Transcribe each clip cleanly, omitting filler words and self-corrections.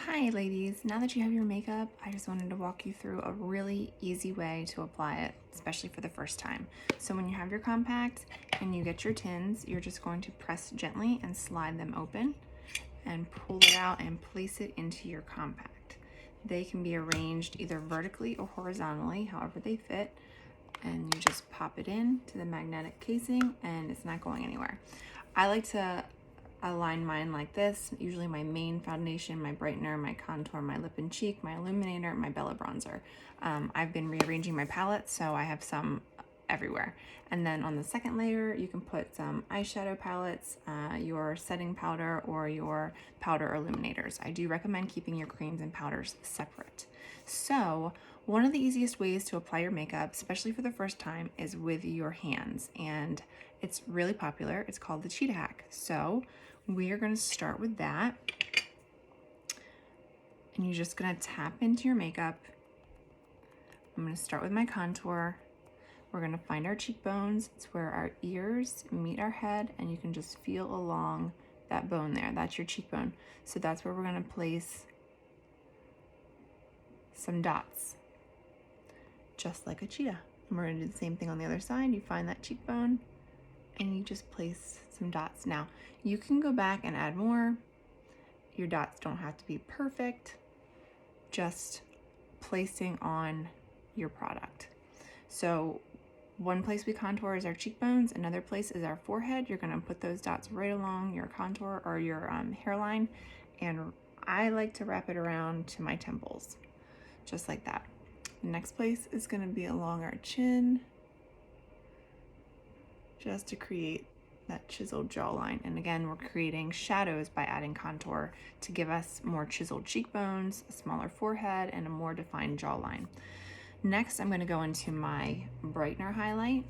Hi ladies, now that you have your makeup, I just wanted to walk you through a really easy way to apply it, especially for the first time. So when you have your compact and you get your tins, you're just going to press gently and slide them open and pull it out and place it into your compact. They can be arranged either vertically or horizontally, however they fit, and you just pop it in to the magnetic casing and it's not going anywhere. I like to align mine like this, usually my main foundation, my brightener, my contour, my lip and cheek, my illuminator, my Bella bronzer. I've been rearranging my palette, so I have some everywhere. And then on the second layer, you can put some eyeshadow palettes, your setting powder, or your powder illuminators. I do recommend keeping your creams and powders separate. So one of the easiest ways to apply your makeup, especially for the first time, is with your hands. And it's really popular. It's called the Cheetah HAC. So we're going to start with that. And you're just going to tap into your makeup. I'm going to start with my contour. We're going to find our cheekbones. It's where our ears meet our head, and you can just feel along that bone there. That's your cheekbone. So that's where we're going to place some dots, just like a cheetah. And we're going to do the same thing on the other side. You find that cheekbone and you just place some dots. Now, you can go back and add more. Your dots don't have to be perfect, just placing on your product. So one place we contour is our cheekbones, another place is our forehead. You're gonna put those dots right along your contour or your hairline, and I like to wrap it around to my temples, just like that. The next place is gonna be along our chin, just to create that chiseled jawline. And again, we're creating shadows by adding contour to give us more chiseled cheekbones, a smaller forehead, and a more defined jawline. Next, I'm going to go into my brightener highlight.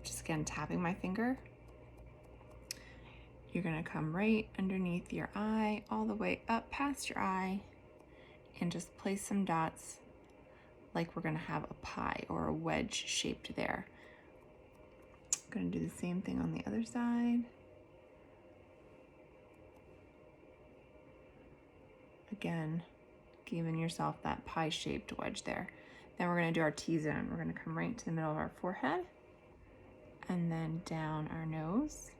Just again, tapping my finger. You're going to come right underneath your eye, all the way up past your eye, and just place some dots like we're going to have a pie or a wedge shaped there. I'm going to do the same thing on the other side. Again, giving yourself that pie-shaped wedge there. Then we're going to do our T-zone. We're going to come right to the middle of our forehead and then down our nose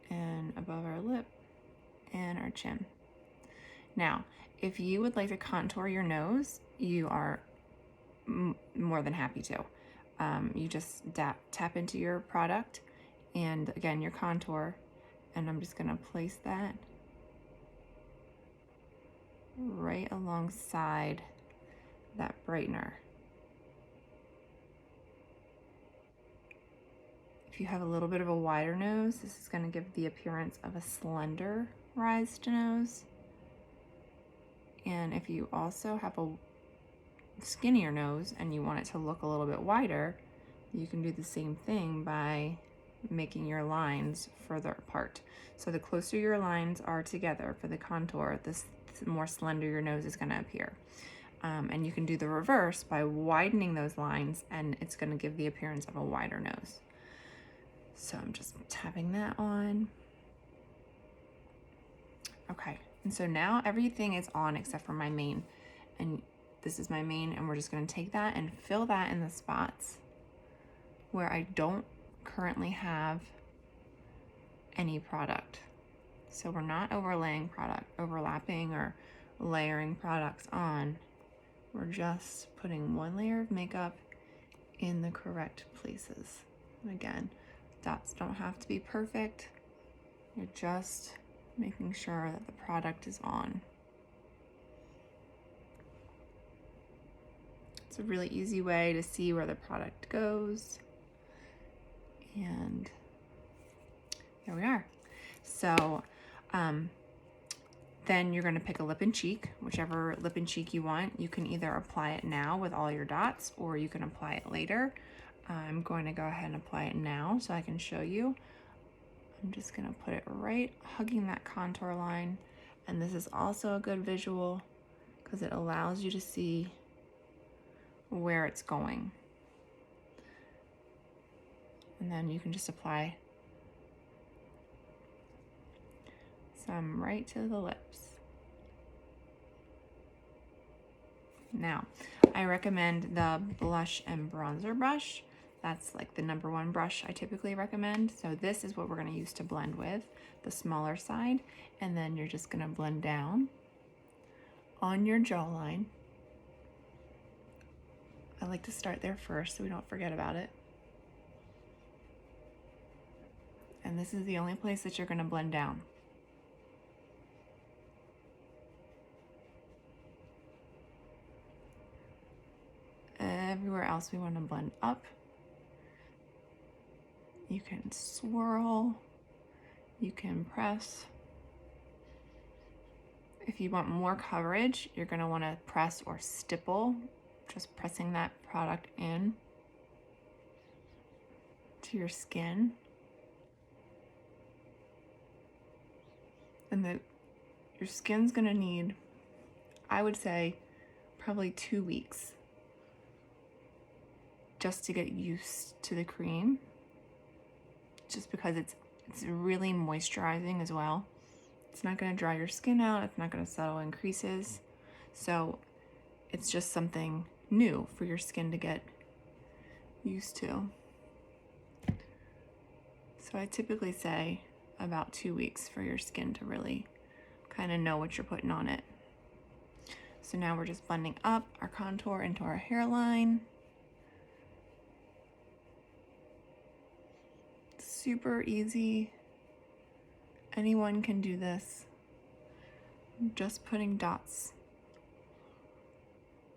and above our lip and our chin. Now, if you would like to contour your nose, you are more than happy to. You just tap into your product and again your contour, and I'm just going to place that right alongside that brightener. If you have a little bit of a wider nose, this is going to give the appearance of a slender raised nose. And if you also have a skinnier nose and you want it to look a little bit wider, you can do the same thing by making your lines further apart. So the closer your lines are together for the contour, the more slender your nose is going to appear. And you can do the reverse by widening those lines, and it's going to give the appearance of a wider nose. So I'm just tapping that on. Okay, and so now everything is on except for my mane. And this is my mane, and we're just going to take that and fill that in the spots where I don't currently have any product. So we're not overlapping or layering products on. We're just putting one layer of makeup in the correct places. And again, dots don't have to be perfect. You're just making sure that the product is on. It's a really easy way to see where the product goes. And there we are. So then you're going to pick a lip and cheek, whichever lip and cheek you want. You can either apply it now with all your dots, or you can apply it later. I'm going to go ahead and apply it now so I can show you. I'm just going to put it right hugging that contour line. And this is also a good visual because it allows you to see where it's going. And then you can just apply some right to the lips. Now, I recommend the blush and bronzer brush. That's like the #1 brush I typically recommend. So this is what we're gonna use to blend with, the smaller side. And then you're just gonna blend down on your jawline. I like to start there first so we don't forget about it. And this is the only place that you're gonna blend down. Everywhere else we want to blend up. You can swirl, you can press. If you want more coverage, you're going to want to press or stipple, just pressing that product in to your skin. And your skin's going to need, I would say, probably 2 weeks just to get used to the cream, just because it's really moisturizing as well. It's not going to dry your skin out, it's not going to settle in creases, so it's just something new for your skin to get used to. So I typically say about 2 weeks for your skin to really kind of know what you're putting on it. So now we're just blending up our contour into our hairline. Super easy. Anyone can do this. Just putting dots.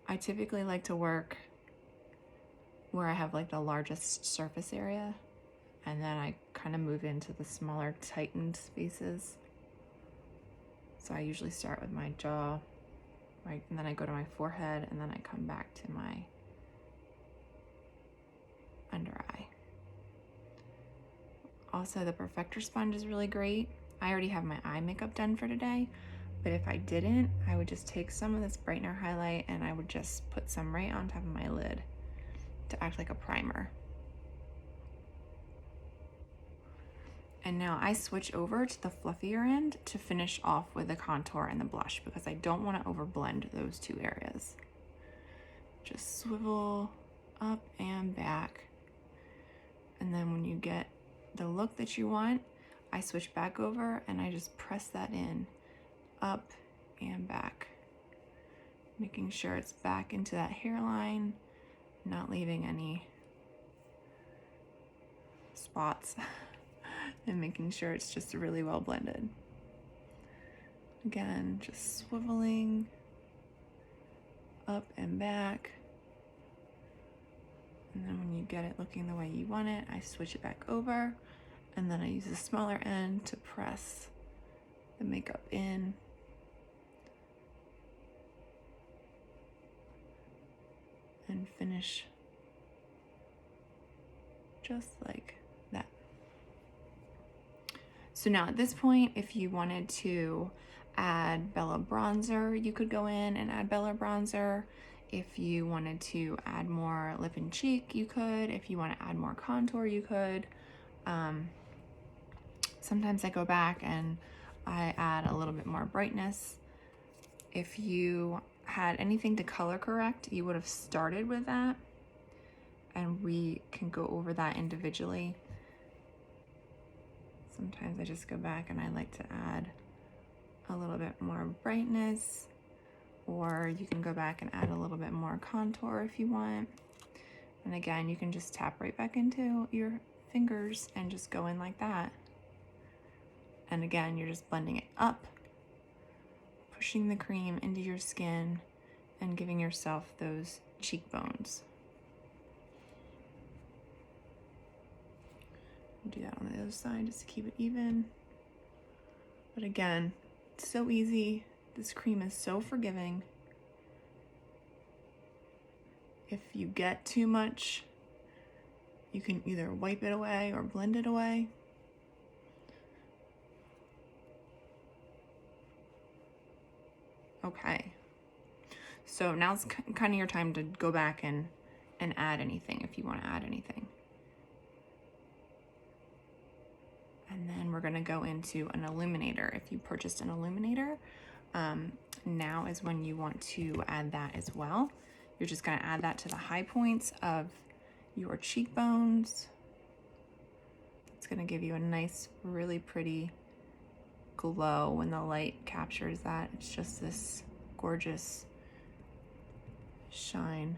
I typically like to work where I have like the largest surface area, and then I kind of move into the smaller tightened spaces. So I usually start with my jaw, right, and then I go to my forehead, and then I come back to my under eye. Also, the Perfector sponge is really great. I already have my eye makeup done for today, but if I didn't, I would just take some of this brightener highlight and I would just put some right on top of my lid to act like a primer. And now I switch over to the fluffier end to finish off with the contour and the blush because I don't want to overblend those two areas. Just swivel up and back. And then when you get the look that you want, I switch back over and I just press that in, up and back, making sure it's back into that hairline, not leaving any spots, and making sure it's just really well blended. Again, just swiveling up and back. And then when you get it looking the way you want it, I switch it back over, and then I use the smaller end to press the makeup in. And finish just like that. So now at this point, if you wanted to add Bella bronzer, you could go in and add Bella bronzer. If you wanted to add more lip and cheek, you could. If you want to add more contour, you could. Sometimes I go back and I add a little bit more brightness. If you had anything to color correct, you would have started with that, and we can go over that individually. Sometimes I just go back and I like to add a little bit more brightness, or you can go back and add a little bit more contour if you want. And again, you can just tap right back into your fingers and just go in like that. And again, you're just blending it up, pushing the cream into your skin and giving yourself those cheekbones. Do that on the other side just to keep it even. But again, it's so easy. This cream is so forgiving. If you get too much, you can either wipe it away or blend it away. Okay, so now it's kind of your time to go back and add anything if you want to add anything. And then we're going to go into an illuminator. If you purchased an illuminator, Now is when you want to add that as well. You're just going to add that to the high points of your cheekbones. It's going to give you a nice, really pretty glow when the light captures that. It's just this gorgeous shine,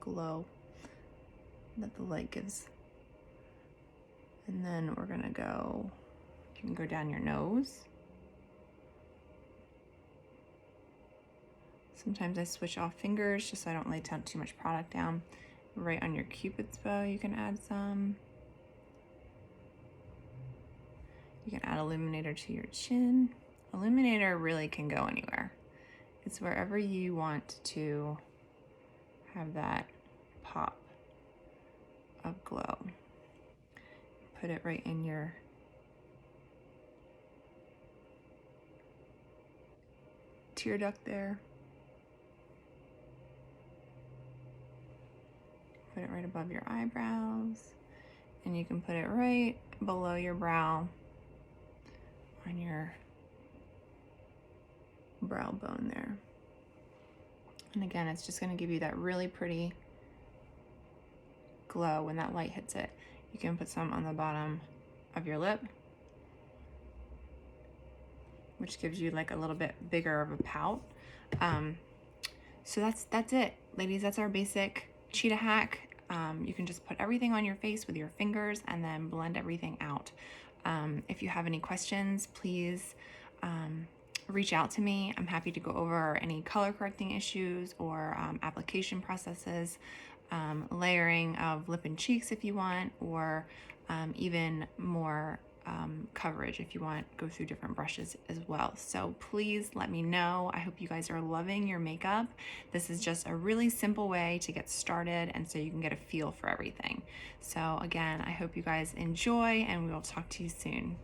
glow that the light gives. And then we're going to go, you can go down your nose. Sometimes I switch off fingers just so I don't lay down too much product down. Right on your Cupid's bow, you can add some. You can add illuminator to your chin. Illuminator really can go anywhere. It's wherever you want to have that pop of glow. Put it right in your tear duct there. Put it right above your eyebrows, and you can put it right below your brow on your brow bone there. And again, it's just going to give you that really pretty glow when that light hits it. You can put some on the bottom of your lip, which gives you like a little bit bigger of a pout. So that's it, ladies. That's our basic Cheetah hack. You can just put everything on your face with your fingers and then blend everything out. If you have any questions, please reach out to me. I'm happy to go over any color correcting issues or application processes, layering of lip and cheeks if you want, or even more coverage if you want, go through different brushes as well. So please let me know. I hope you guys are loving your makeup. This is just a really simple way to get started, and so you can get a feel for everything. So again, I hope you guys enjoy, and we will talk to you soon.